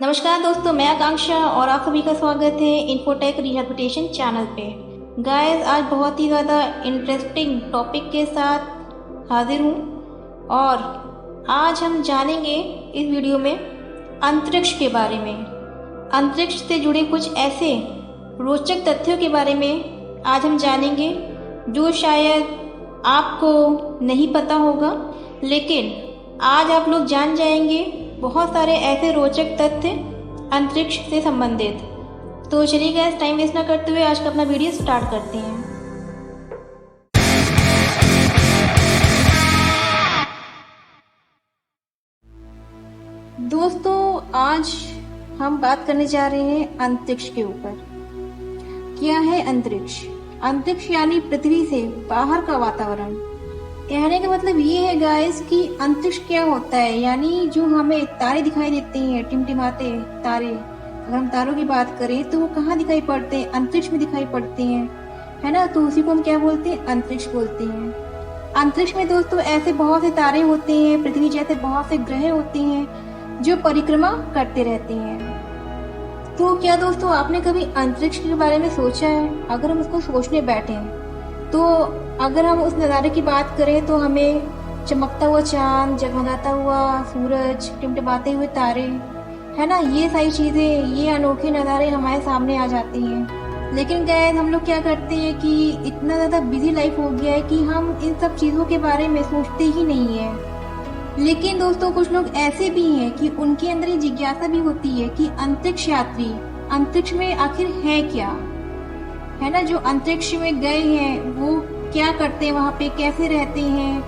नमस्कार दोस्तों, मैं आकांक्षा और आप सभी का स्वागत है इन्फोटेक रिहैबिलिटेशन चैनल पे। गाइस, आज बहुत ही ज़्यादा इंटरेस्टिंग टॉपिक के साथ हाजिर हूँ और आज हम जानेंगे इस वीडियो में अंतरिक्ष के बारे में। अंतरिक्ष से जुड़े कुछ ऐसे रोचक तथ्यों के बारे में आज हम जानेंगे जो शायद आपको नहीं पता होगा, लेकिन आज आप लोग जान जाएंगे बहुत सारे ऐसे रोचक तथ्य अंतरिक्ष से संबंधित। तो चलिए गाइस, टाइम वेस्ट ना करते हुए आज का अपना वीडियो स्टार्ट करते हैं। दोस्तों, आज हम बात करने जा रहे हैं अंतरिक्ष के ऊपर। क्या है अंतरिक्ष? अंतरिक्ष यानी पृथ्वी से बाहर का वातावरण। कहने का मतलब ये है गाइस कि अंतरिक्ष क्या होता है, यानी जो हमें तारे दिखाई देते हैं, टिमटिमाते तारे। अगर हम तारों की बात करें तो वो कहाँ दिखाई पड़ते हैं? अंतरिक्ष में दिखाई पड़ते हैं, है ना। तो उसी को हम क्या बोलते हैं? अंतरिक्ष बोलते हैं। अंतरिक्ष में दोस्तों ऐसे बहुत से तारे होते हैं, पृथ्वी जैसे बहुत से ग्रह होते हैं जो परिक्रमा करते रहते हैं। तो क्या दोस्तों आपने कभी अंतरिक्ष के बारे में सोचा है? अगर हम उसको सोचने बैठे तो अगर हम उस नज़ारे की बात करें तो हमें चमकता हुआ चांद, जगमगाता हुआ सूरज, टिमटिमाते हुए तारे, है ना, ये सारी चीज़ें, ये अनोखे नज़ारे हमारे सामने आ जाते हैं। लेकिन गाइस, हम लोग क्या करते हैं कि इतना ज़्यादा बिजी लाइफ हो गया है कि हम इन सब चीज़ों के बारे में सोचते ही नहीं है। लेकिन दोस्तों कुछ लोग ऐसे भी हैं कि उनके अंदर ये जिज्ञासा भी होती है कि अंतरिक्ष यात्री अंतरिक्ष में आखिर है क्या, है ना। जो अंतरिक्ष में गए हैं वो क्या करते हैं, वहाँ पे कैसे रहते हैं,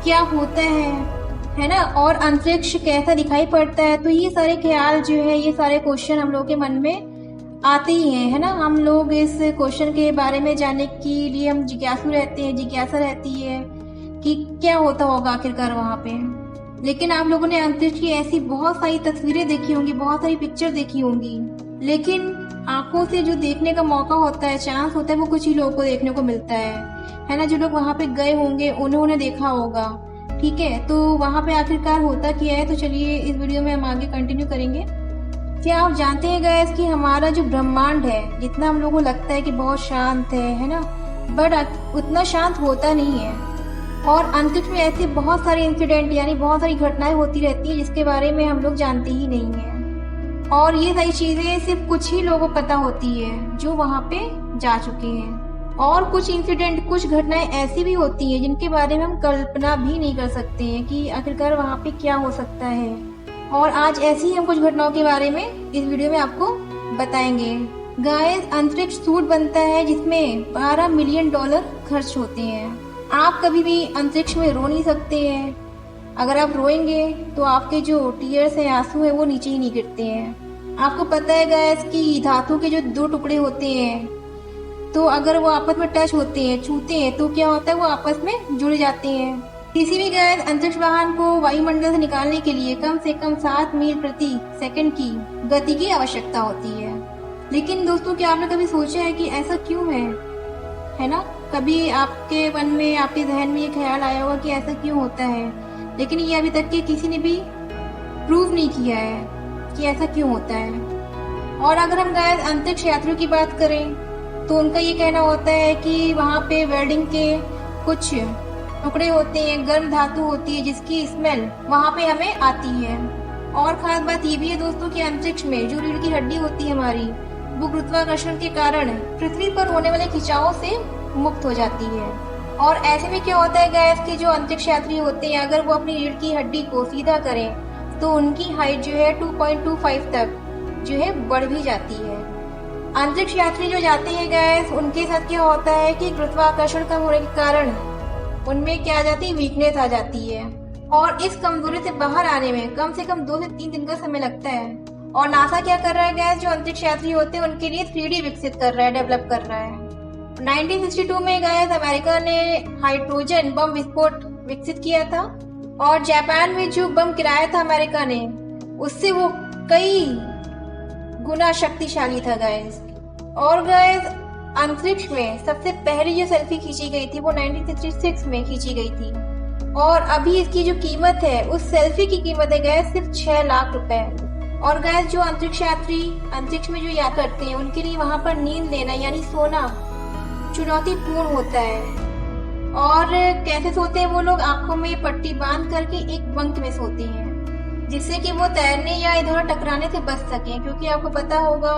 क्या होता है ना, और अंतरिक्ष कैसा दिखाई पड़ता है। तो ये सारे ख्याल जो है, ये सारे क्वेश्चन हम लोग के मन में आते ही हैं, है ना। हम लोग इस क्वेश्चन के बारे में जानने के लिए हम जिज्ञासु रहते हैं, जिज्ञासा रहती है कि क्या होता होगा आखिरकार वहाँ पे। लेकिन आप लोगों ने अंतरिक्ष की ऐसी बहुत सारी तस्वीरें देखी होंगी, बहुत सारी पिक्चर देखी होंगी, लेकिन आंखों से जो देखने का मौका होता है, चांस होता है, वो कुछ ही लोगों को देखने को मिलता है ना। जो लोग वहाँ पे गए होंगे उन्होंने देखा होगा, ठीक है। तो वहाँ पे आखिरकार होता क्या है, तो चलिए इस वीडियो में हम आगे कंटिन्यू करेंगे। क्या आप जानते हैं गाइस कि हमारा जो ब्रह्मांड है, जितना हम लोगों को लगता है कि बहुत शांत है ना, बट उतना शांत होता नहीं है। और अंतरिक्ष में ऐसे बहुत सारे इंसिडेंट यानी बहुत सारी घटनाएं होती रहती हैं जिसके बारे में हम लोग जानते ही नहीं है। और ये सारी चीजें सिर्फ कुछ ही लोगों को पता होती है जो वहाँ पे जा चुके हैं। और कुछ इंसिडेंट, कुछ घटनाएं ऐसी भी होती हैं जिनके बारे में हम कल्पना भी नहीं कर सकते हैं कि आखिरकार वहाँ पे क्या हो सकता है। और आज ऐसी ही हम कुछ घटनाओं के बारे में इस वीडियो में आपको बताएंगे। गाइस, अंतरिक्ष सूट बनता है जिसमें $12 मिलियन खर्च होते हैं। आप कभी भी अंतरिक्ष में रो नहीं सकते हैं। अगर आप रोएंगे तो आपके जो टीयर्स हैं, आंसू है, वो नीचे ही नहीं गिरते हैं। आपको पता है गाइस कि धातु के जो दो टुकड़े होते हैं, तो अगर वो आपस में टच होते हैं, छूते हैं, तो क्या होता है, वो आपस में जुड़ जाते हैं। किसी भी गाइस अंतरिक्ष वाहन को वायुमंडल से निकालने के लिए कम से कम 7 मील प्रति सेकंड की गति की आवश्यकता होती है। लेकिन दोस्तों, क्या आपने कभी सोचा है कि ऐसा क्यों है ना। कभी आपके मन में, आपके जहन में ये ख्याल आया होगा कि ऐसा क्यों होता है, लेकिन ये अभी तक के किसी ने भी प्रूव नहीं किया है कि ऐसा क्यों होता है। और अगर हम गाइस अंतरिक्ष यात्रियों की बात करें तो उनका ये कहना होता है कि वहाँ पे वेल्डिंग के कुछ टुकड़े होते हैं, गर्म धातु होती है जिसकी स्मेल वहाँ पे हमें आती है। और खास बात ये भी है दोस्तों कि अंतरिक्ष में जो रीढ़ की हड्डी होती है हमारी, वो गुरुत्वाकर्षण के कारण पृथ्वी पर होने वाले खिंचाव से मुक्त हो जाती है। और ऐसे में क्या होता है गाइस कि जो अंतरिक्ष यात्री होते हैं, अगर वो अपनी रीढ़ की हड्डी को सीधा करें तो उनकी हाइट जो है 2.25 तक जो है बढ़ भी जाती है। अंतरिक्ष यात्री जो जाते हैं गाइस, उनके साथ क्या होता है कि गुरुत्वाकर्षण कम होने के कारण उनमें क्या आ जाती है, वीकनेस आ जाती है। और इस कमजोरी से बाहर आने में कम से कम 2 से 3 दिन का समय लगता है। और नासा क्या कर रहा है गाइस, जो अंतरिक्ष यात्री होते हैं उनके लिए 3D विकसित कर रहा है, डेवलप कर रहा है। 1962 में गाइस अमेरिका ने हाइड्रोजन बम विस्फोट विकसित किया था। और जापान में जो बम गिराया था अमेरिका ने, उससे वो कई गुना शक्तिशाली था गाइस। और गाइस अंतरिक्ष में सबसे पहली जो सेल्फी खींची गई थी वो 1966 में खींची गई थी। और अभी इसकी जो कीमत है, उस सेल्फी की कीमत है गाइस सिर्फ 6 लाख रुपए। और गैस जो अंतरिक्ष यात्री अंतरिक्ष में जो यात्रा करते हैं उनके लिए वहां पर नींद लेना यानी सोना चुनौतीपूर्ण होता है। और कैसे सोते हैं वो लोग? आंखों में पट्टी बांध करके एक बंक में सोते हैं, जिससे कि वो तैरने या इधर उधर टकराने से बच सके। क्योंकि आपको पता होगा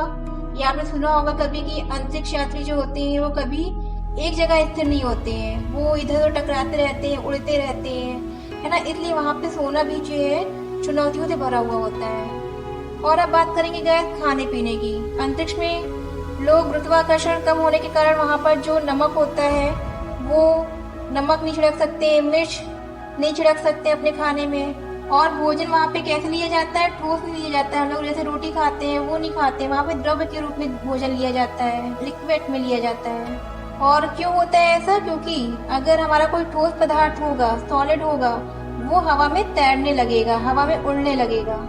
या आपने सुना होगा कभी कि अंतरिक्ष यात्री जो होते हैं वो कभी एक जगह स्थिर नहीं होते हैं, वो इधर उधर टकराते रहते हैं, उड़ते रहते हैं, है ना। इसलिए वहां पे सोना भी जो है चुनौतियों से भरा हुआ होता है। और अब बात करेंगे गैस खाने पीने की। अंतरिक्ष में लोग गुरुत्वाकर्षण कम होने के कारण वहां पर जो नमक होता है वो नमक नहीं छिड़क सकते, मिर्च नहीं छिड़क सकते अपने खाने में। और भोजन वहाँ पे कैसे लिया जाता है? ठोस नहीं लिया जाता है। हम लोग जैसे रोटी खाते हैं वो नहीं खाते, वहाँ पे द्रव्य के रूप में भोजन लिया जाता है, लिक्विड में लिया जाता है। और क्यों होता है ऐसा? क्योंकि अगर हमारा कोई ठोस पदार्थ होगा, सॉलिड होगा, वो हवा में तैरने लगेगा, हवा में उड़ने लगेगा।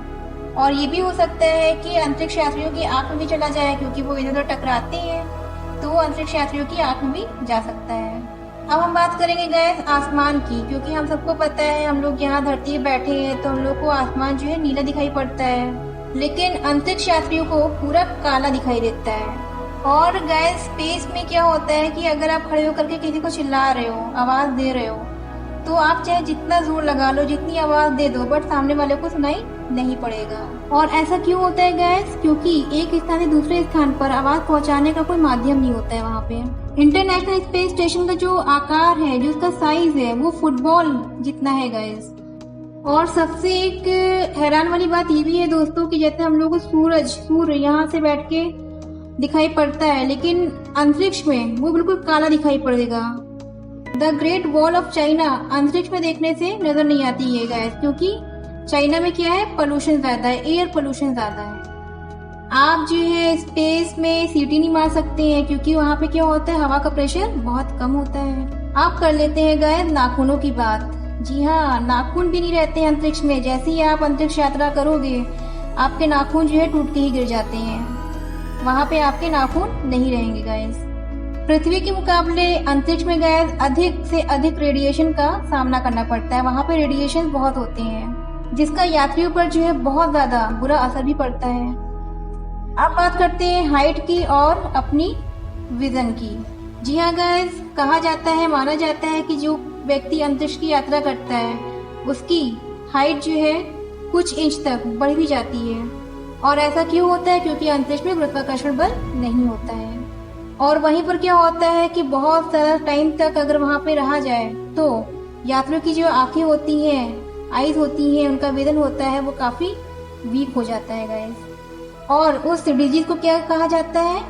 और ये भी हो सकता है कि अंतरिक्ष यात्रियों की आंख में भी चला जाए, क्योंकि वो इधर उधर टकराते हैं तो वो अंतरिक्ष यात्रियों की आंख में भी जा सकता है। अब हम बात करेंगे गैस आसमान की, क्योंकि हम सबको पता है हम लोग यहाँ धरती पे बैठे हैं तो हम लोग को आसमान जो है नीला दिखाई पड़ता है, लेकिन अंतरिक्ष यात्रियों को पूरा काला दिखाई देता है। और गैस स्पेस में क्या होता है कि अगर आप खड़े होकर के किसी को चिल्ला रहे हो, आवाज दे रहे हो, तो आप चाहे जितना जोर लगा लो, जितनी आवाज दे दो, बट सामने वाले को सुनाई नहीं पड़ेगा। और ऐसा क्यों होता है गैस? क्योंकि एक स्थान से दूसरे स्थान पर आवाज पहुंचाने का कोई माध्यम नहीं होता है वहाँ पे। इंटरनेशनल स्पेस स्टेशन का जो आकार है, जो उसका साइज है, वो फुटबॉल जितना है गैस। और सबसे एक हैरान वाली बात ये भी है दोस्तों कि जैसे हम लोग को सूर्य यहाँ से बैठ के दिखाई पड़ता है, लेकिन अंतरिक्ष में वो बिल्कुल काला दिखाई पड़ेगा। The great wall of China अंतरिक्ष में देखने से नजर नहीं आती है गैस, क्योंकि चाइना में क्या है, पोल्यूशन ज्यादा है, एयर पोल्यूशन ज्यादा है। आप जो है स्पेस में सीटी नहीं मार सकते हैं, क्योंकि वहाँ पे क्या होता है, हवा का प्रेशर बहुत कम होता है। आप कर लेते हैं गैस नाखूनों की बात। जी हाँ, नाखून भी नहीं रहते हैं अंतरिक्ष में। जैसे ही आप अंतरिक्ष यात्रा करोगे आपके नाखून जो है टूट के ही गिर जाते हैं, वहाँ पे आपके नाखून नहीं रहेंगे गैस। पृथ्वी के मुकाबले अंतरिक्ष में गैस अधिक से अधिक रेडिएशन का सामना करना पड़ता है। वहाँ पे रेडिएशन बहुत होते हैं, जिसका यात्रियों पर जो है बहुत ज्यादा बुरा असर भी पड़ता है। अब बात करते हैं हाइट की और अपनी विजन की। जी हाँ गाइस, कहा जाता है, माना जाता है कि जो व्यक्ति अंतरिक्ष की यात्रा करता है उसकी हाइट जो है कुछ इंच तक बढ़ भी जाती है। और ऐसा क्यों होता है? क्योंकि अंतरिक्ष में गुरुत्वाकर्षण बल नहीं होता है। और वहीं पर क्या होता है कि बहुत सारा टाइम तक अगर वहां पे रहा जाए तो यात्रियों की जो आंखें होती हैं, आईज होती हैं, उनका विजन होता है वो काफी वीक हो जाता है गाइस। और उस डिजीज को क्या कहा जाता है?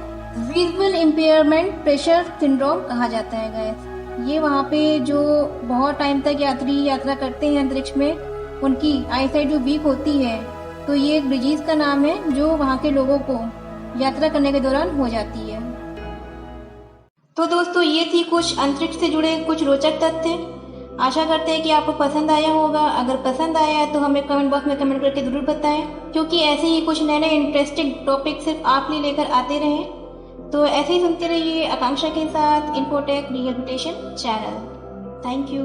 विजुअल इम्पेयरमेंट प्रेशर सिंड्रोम कहा जाता है गाइस। ये वहाँ पे जो बहुत टाइम तक यात्री यात्रा करते हैं अंतरिक्ष में, उनकी आईसाइट जो वीक होती है, तो ये एक डिजीज का नाम है जो वहाँ के लोगों को यात्रा करने के दौरान हो जाती है। तो दोस्तों ये थी कुछ अंतरिक्ष से जुड़े कुछ रोचक तथ्य। आशा करते हैं कि आपको पसंद आया होगा। अगर पसंद आया है तो हमें कमेंट बॉक्स में कमेंट करके जरूर बताएं, क्योंकि ऐसे ही कुछ नए नए इंटरेस्टिंग टॉपिक सिर्फ आप लिए लेकर आते रहें। तो ऐसे ही सुनते रहिए आकांक्षा के साथ infotech rehabilitation channel. Thank you.